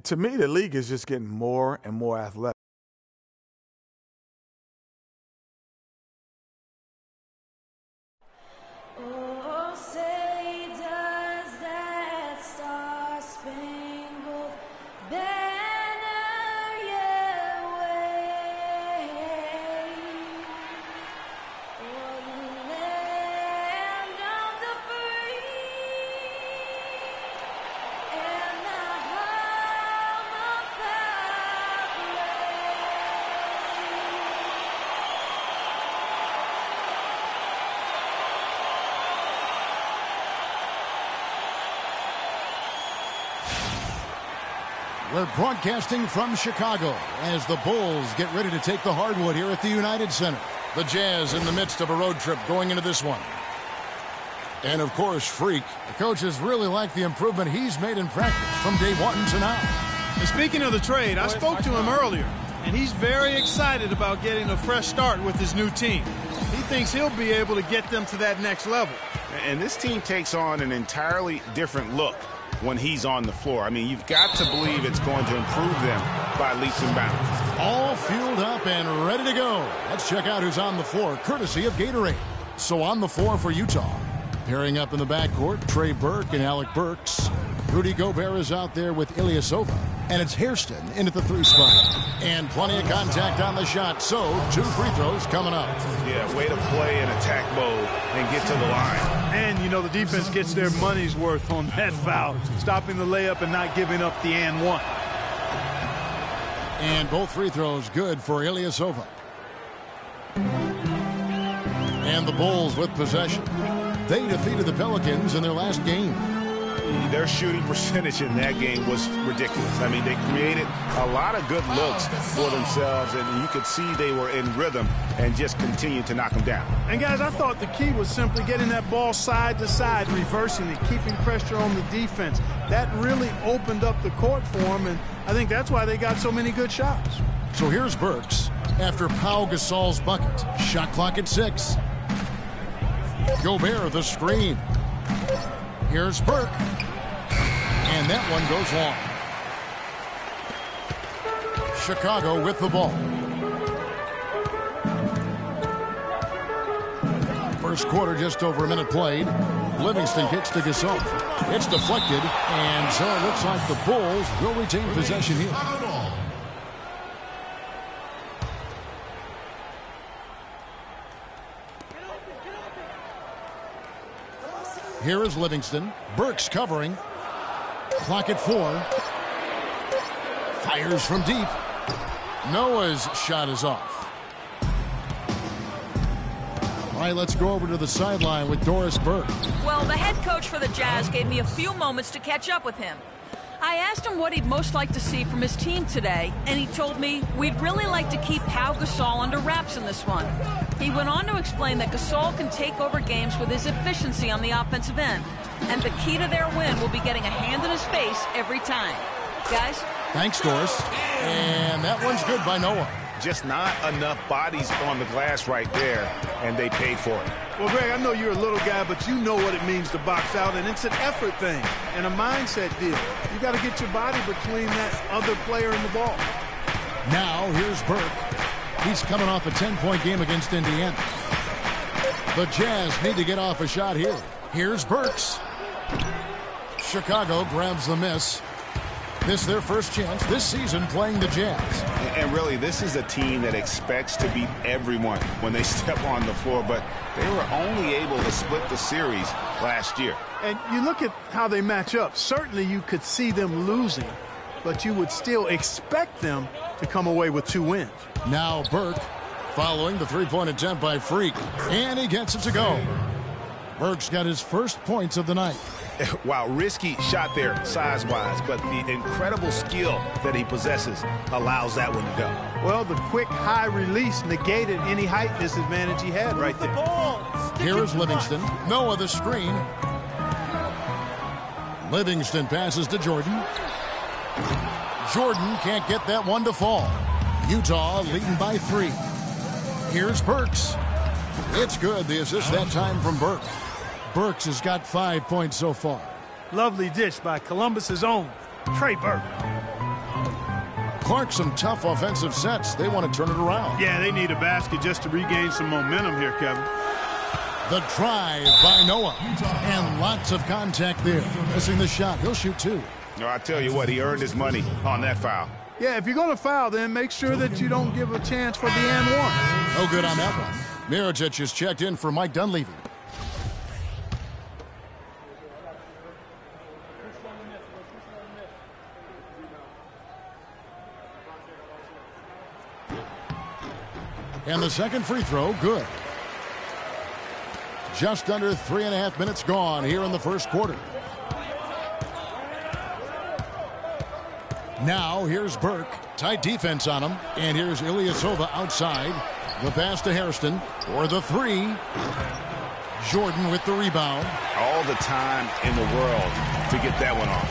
To me, the league is just getting more and more athletic. Oh, say does that star-spangled banner yet wave o'er the land of the free and the home of We're broadcasting from Chicago as the Bulls get ready to take the hardwood here at the United Center. The Jazz in the midst of a road trip going into this one. And, of course, Freak. The coaches really like the improvement he's made in practice from day one to now. And speaking of the trade, I spoke to him earlier, and he's very excited about getting a fresh start with his new team. He thinks he'll be able to get them to that next level. And this team takes on an entirely different look when he's on the floor. I mean, you've got to believe it's going to improve them by leaps and bounds. All fueled up and ready to go. Let's check out who's on the floor, courtesy of Gatorade. So on the floor for Utah, pairing up in the backcourt, Trey Burke and Alec Burks. Rudy Gobert is out there with Ilyasova. And it's Hairston in at the 3 spot. And plenty of contact on the shot, so 2 free throws coming up. Yeah, way to play in attack mode and get to the line. And, you know, the defense gets their money's worth on that foul, stopping the layup and not giving up the and one. And both free throws good for Ilyasova. And the Bulls with possession. They defeated the Pelicans in their last game. Their shooting percentage in that game was ridiculous. I mean, they created a lot of good looks for themselves, and you could see they were in rhythm and just continued to knock them down. And, guys, I thought the key was simply getting that ball side to side, reversing it, keeping pressure on the defense. That really opened up the court for them, and I think that's why they got so many good shots. So here's Burks after Pau Gasol's bucket. Shot clock at 6. Gobert the screen. Here's Burke. And that one goes long. Chicago with the ball. First quarter, just over a minute played. Livingston kicks to Gasol. It's deflected, and so it looks like the Bulls will retain possession here. Here is Livingston. Burks covering. Clock at 4. Fires from deep. Noah's shot is off. All right, let's go over to the sideline with Doris Burke. Well, the head coach for the Jazz gave me a few moments to catch up with him. I asked him what he'd most like to see from his team today, and he told me we'd really like to keep Pau Gasol under wraps in this one. He went on to explain that Gasol can take over games with his efficiency on the offensive end, and the key to their win will be getting a hand in his face every time. Guys? Thanks, Doris. And that one's good by Noah. Just not enough bodies on the glass right there, and they paid for it. Well, Greg, I know you're a little guy, but you know what it means to box out, and it's an effort thing and a mindset deal. You got to get your body between that other player and the ball. Now, here's Burke. He's coming off a 10-point game against Indiana. The Jazz need to get off a shot here. Here's Burks. Chicago grabs the miss. This is their first chance this season playing the Jazz. And really, this is a team that expects to beat everyone when they step on the floor, but they were only able to split the series last year. And you look at how they match up. Certainly you could see them losing, but you would still expect them to come away with 2 wins. Now Burke following the 3-point attempt by Freak, and he gets it to go. Burke's got his first points of the night. Wow, risky shot there size-wise, but the incredible skill that he possesses allows that one to go. Well, the quick high release negated any height disadvantage he had right there. Here is Livingston. Noah the screen. Livingston passes to Jordan. Jordan can't get that one to fall. Utah leading by 3. Here's Burks. It's good. The assist that time from Burke. Burks has got 5 points so far. Lovely dish by Columbus's own Trey Burke. Clark, some tough offensive sets. They want to turn it around. Yeah, they need a basket just to regain some momentum here, Kevin. The drive by Noah. And lots of contact there. Missing the shot. He'll shoot two. No, I tell you what, he earned his money on that foul. Yeah, if you're going to foul, then make sure that you don't give a chance for the and one. No good on that one. Mirotic is checked in for Mike Dunleavy. And the second free throw, good. Just under 3.5 minutes gone here in the first quarter. Now here's Burke. Tight defense on him. And here's Ilyasova outside. The pass to Hairston for the three. Jordan with the rebound. All the time in the world to get that one off.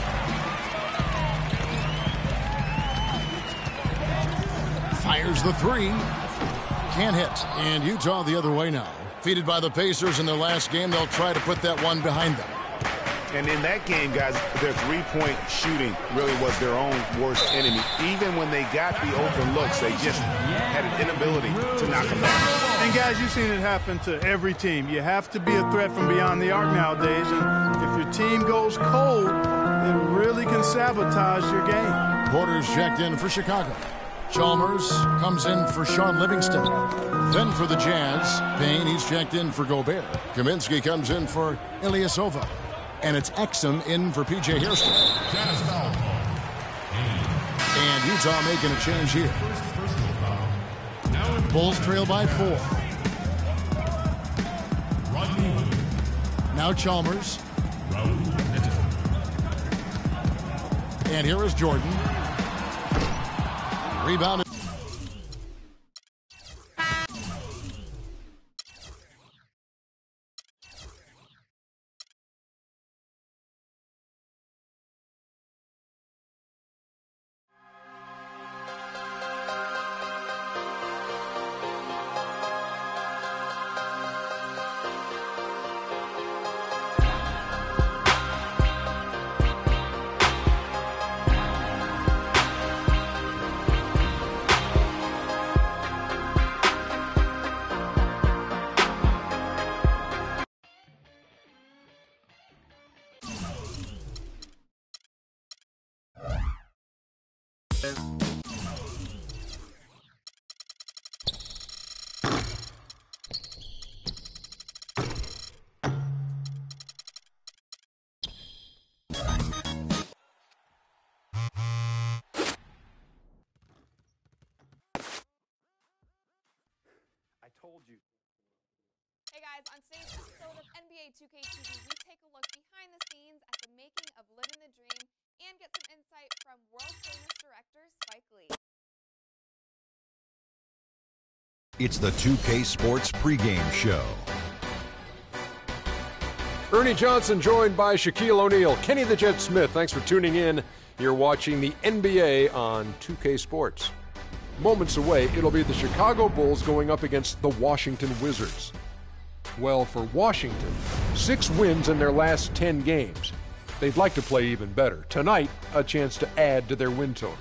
Fires the three. Can't hit. And Utah the other way now. Defeated by the Pacers in their last game, they'll try to put that one behind them. And in that game, guys, their three-point shooting really was their own worst enemy. Even when they got the open looks, they just had an inability to knock them down. And, guys, you've seen it happen to every team. You have to be a threat from beyond the arc nowadays. And if your team goes cold, it really can sabotage your game. Porter's checked in for Chicago. Chalmers comes in for Sean Livingston. Then for the Jazz, Payne, he's checked in for Gobert. Kaminsky comes in for Ilyasova. And it's Exum in for P.J. Hairston. And Utah making a change here. Bulls trail by 4. Now Chalmers. And here is Jordan. Rebounded. Hey guys, on today's episode of NBA 2K TV, we take a look behind the scenes at the making of Living the Dream and get some insight from world-famous director Spike Lee. It's the 2K Sports pregame show. Ernie Johnson joined by Shaquille O'Neal. Kenny the Jet Smith, thanks for tuning in. You're watching the NBA on 2K Sports. Moments away, it'll be the Chicago Bulls going up against the Washington Wizards. Well, for Washington, 6 wins in their last 10 games. They'd like to play even better. Tonight, a chance to add to their win total.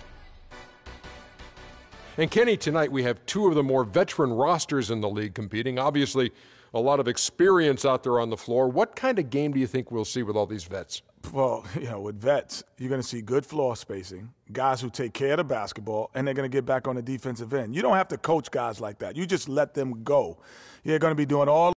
And Kenny, tonight we have 2 of the more veteran rosters in the league competing. Obviously, a lot of experience out there on the floor. What kind of game do you think we'll see with all these vets? Well, with vets, you're going to see good floor spacing, guys who take care of the basketball, and they're going to get back on the defensive end. You don't have to coach guys like that. You just let them go. You're going to be doing all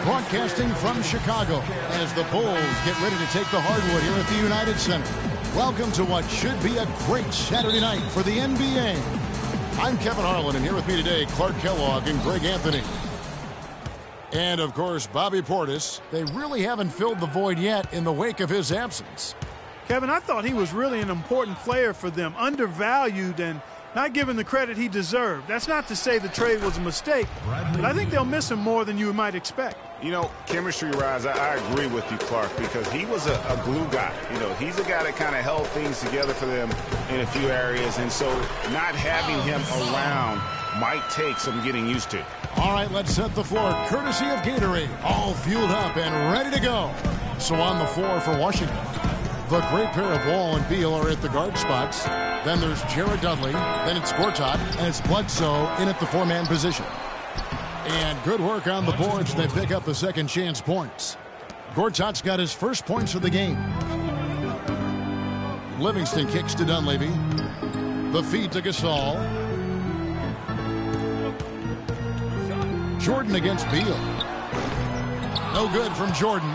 Broadcasting from Chicago as the Bulls get ready to take the hardwood here at the United Center. Welcome to what should be a great Saturday night for the NBA. I'm Kevin Harlan, and here with me today, Clark Kellogg and Greg Anthony. And, of course, Bobby Portis. They really haven't filled the void yet in the wake of his absence. Kevin, I thought he was really an important player for them, undervalued and not given the credit he deserved. That's not to say the trade was a mistake, but I think they'll miss him more than you might expect. You know, chemistry-wise, I agree with you, Clark, because he was a glue guy. You know, he's a guy that kind of held things together for them in a few areas, and so not having him around might take some getting used to. All right, let's set the floor. Courtesy of Gatorade, all fueled up and ready to go. So on the floor for Washington, the great pair of Wall and Beal are at the guard spots. Then there's Jared Dudley. Then it's Gortat, and it's Bledsoe in at the four-man position. And good work on the boards. They pick up the second chance points. Gortat's got his first points of the game. Livingston kicks to Dunleavy. The feed to Gasol. Jordan against Beal. No good from Jordan.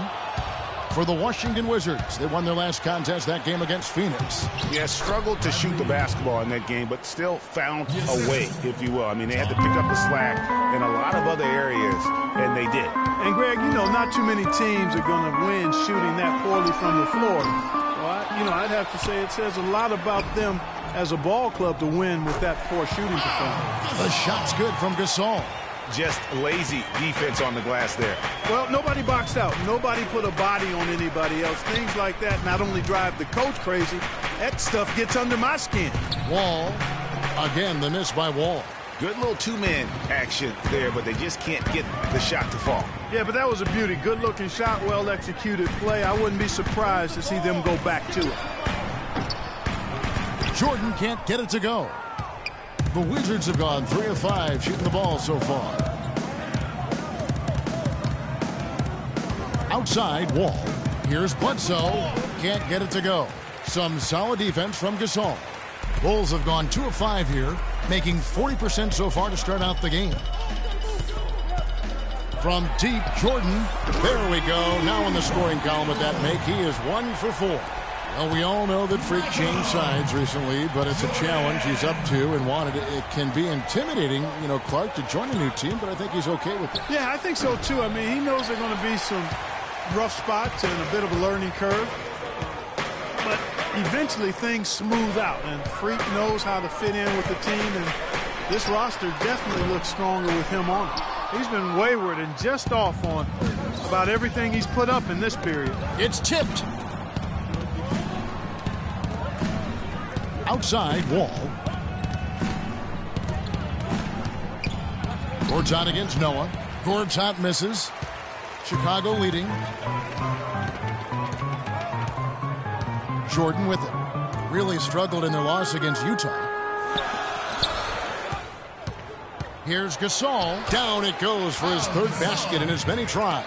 For the Washington Wizards, they won their last contest, that game against Phoenix. Yeah, struggled to shoot the basketball in that game, but still found a way, if you will. I mean, they had to pick up the slack in a lot of other areas, and they did. And, Greg, you know, not too many teams are going to win shooting that poorly from the floor. Well, I'd have to say it says a lot about them as a ball club to win with that poor shooting performance. The shot's good from Gasol. Just lazy defense on the glass there. Well, nobody boxed out. Nobody put a body on anybody else. Things like that not only drive the coach crazy, that stuff gets under my skin. Wall. Again, the miss by Wall. Good little two-man action there, but they just can't get the shot to fall. Yeah, but that was a beauty. Good-looking shot, well-executed play. I wouldn't be surprised to see them go back to it. Jordan can't get it to go. The Wizards have gone 3 of 5 shooting the ball so far. Outside, Wall. Here's Bledsoe. Can't get it to go. Some solid defense from Gasol. Bulls have gone 2 of 5 here, making 40% so far to start out the game. From deep, Jordan. There we go. Now in the scoring column with that make, he is 1 for 4. Well, we all know that Freak changed sides recently, but it's a challenge he's up to and wanted. It can be intimidating, Clark, to join a new team, but I think he's okay with it. Yeah, I think so, too. I mean, he knows there are going to be some rough spots and a bit of a learning curve. But eventually things smooth out, and Freak knows how to fit in with the team, and this roster definitely looks stronger with him on it. He's been wayward and just off on about everything he's put up in this period. It's tipped. Outside, Wall. Gortat against Noah. Gortat misses. Chicago leading. Jordan with it. Really struggled in their loss against Utah. Here's Gasol. Down it goes for his third basket in as many tries.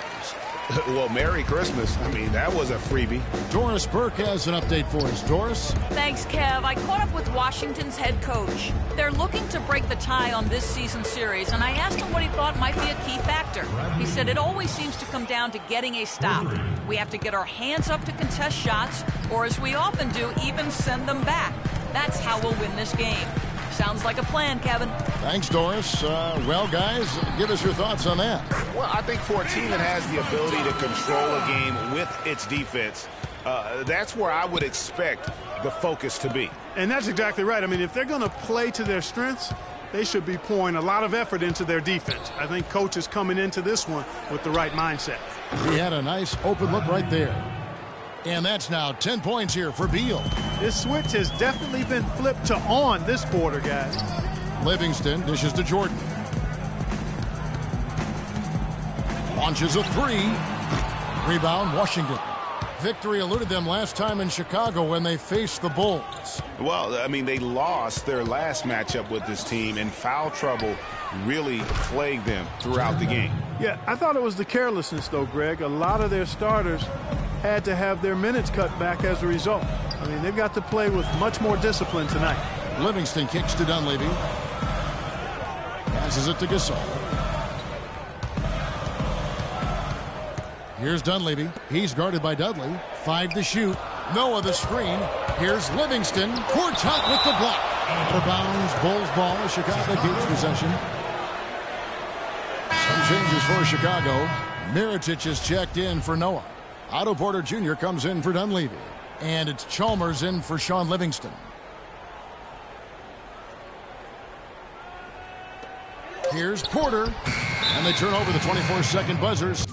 Well, Merry Christmas. I mean, that was a freebie. Doris Burke has an update for us. Doris? Thanks, Kev. I caught up with Washington's head coach. They're looking to break the tie on this season series, and I asked him what he thought might be a key factor. He said it always seems to come down to getting a stop. We have to get our hands up to contest shots, or as we often do, even send them back. That's how we'll win this game. Sounds like a plan, Kevin. Thanks, Doris. Well, guys, give us your thoughts on that. Well, I think for a team that has the ability to control a game with its defense, that's where I would expect the focus to be. And that's exactly right. I mean, if they're going to play to their strengths, they should be pouring a lot of effort into their defense. I think coach is coming into this one with the right mindset. He had a nice open look right there. And that's now 10 points here for Beal. This switch has definitely been flipped to on this quarter, guys. Livingston dishes to Jordan. Launches a three. Rebound, Washington. Victory eluded them last time in Chicago when they faced the Bulls. Well, I mean, they lost their last matchup with this team, and foul trouble really plagued them throughout the game. Yeah, I thought it was the carelessness, though, Greg. A lot of their starters had to have their minutes cut back as a result. I mean, they've got to play with much more discipline tonight. Livingston kicks to Dunleavy. Passes it to Gasol. Here's Dunleavy. He's guarded by Dudley. 5 to shoot. Noah the screen. Here's Livingston. Quartet with the block. Out of bounds. Bulls ball. A Chicago Gates possession. Some changes for Chicago. Mirotic is checked in for Noah. Otto Porter Jr. comes in for Dunleavy. And it's Chalmers in for Sean Livingston. Here's Porter. And they turn over the 24-second buzzers.